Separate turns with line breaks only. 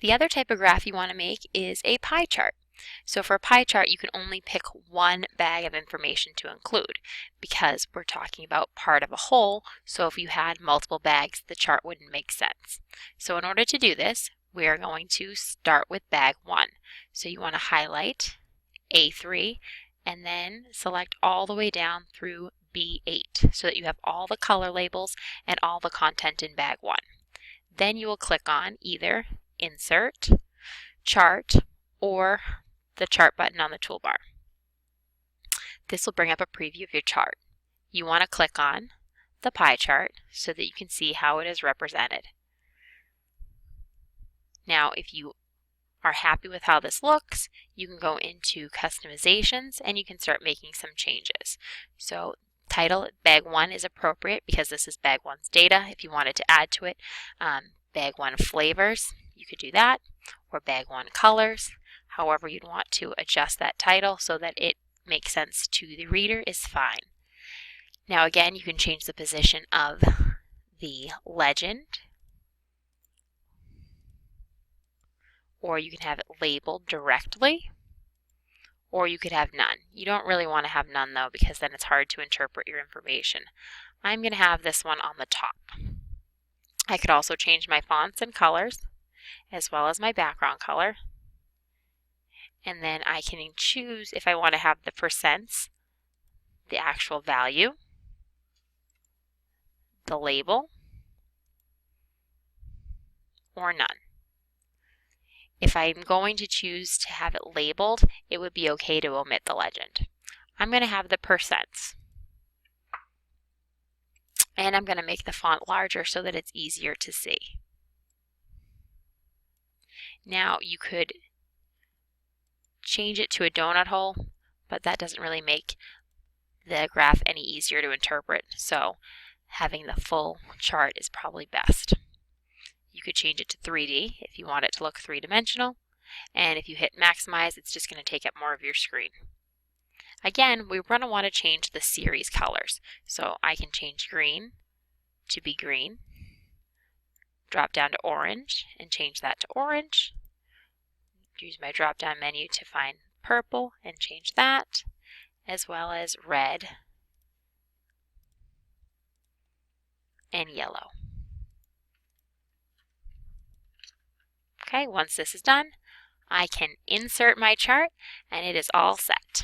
The other type of graph you want to make is a pie chart. So for a pie chart, you can only pick one bag of information to include because we're talking about part of a whole. So if you had multiple bags, the chart wouldn't make sense. So in order to do this, we are going to start with bag 1. So you want to highlight A3 and then select all the way down through B8 so that you have all the color labels and all the content in bag 1. Then you will click on either Insert, Chart, or the Chart button on the toolbar. This will bring up a preview of your chart. You want to click on the pie chart so that you can see how it is represented. Now, if you are happy with how this looks, you can go into customizations and you can start making some changes. So title bag 1 is appropriate because this is bag 1's data. If you wanted to add to it, bag 1 flavors, you could do that, or bag 1 colors. However you'd want to adjust that title so that it makes sense to the reader is fine. Now again, you can change the position of the legend, or you can have it labeled directly, or you could have none. You don't really want to have none though because then it's hard to interpret your information. I'm going to have this one on the top. I could also change my fonts and colors as well as my background color. And then I can choose if I want to have the percents, the actual value, the label, or none. If I'm going to choose to have it labeled, it would be okay to omit the legend. I'm going to have the percents. And I'm going to make the font larger so that it's easier to see. Now you could change it to a donut hole, but that doesn't really make the graph any easier to interpret. So having the full chart is probably best. You could change it to 3D if you want it to look three-dimensional. And if you hit maximize, it's just going to take up more of your screen. Again, we're going to want to change the series colors. So I can change green to be green, drop down to orange and change that to orange. Use my drop down menu to find purple and change that, as well as red and yellow. Okay, once this is done, I can insert my chart and it is all set.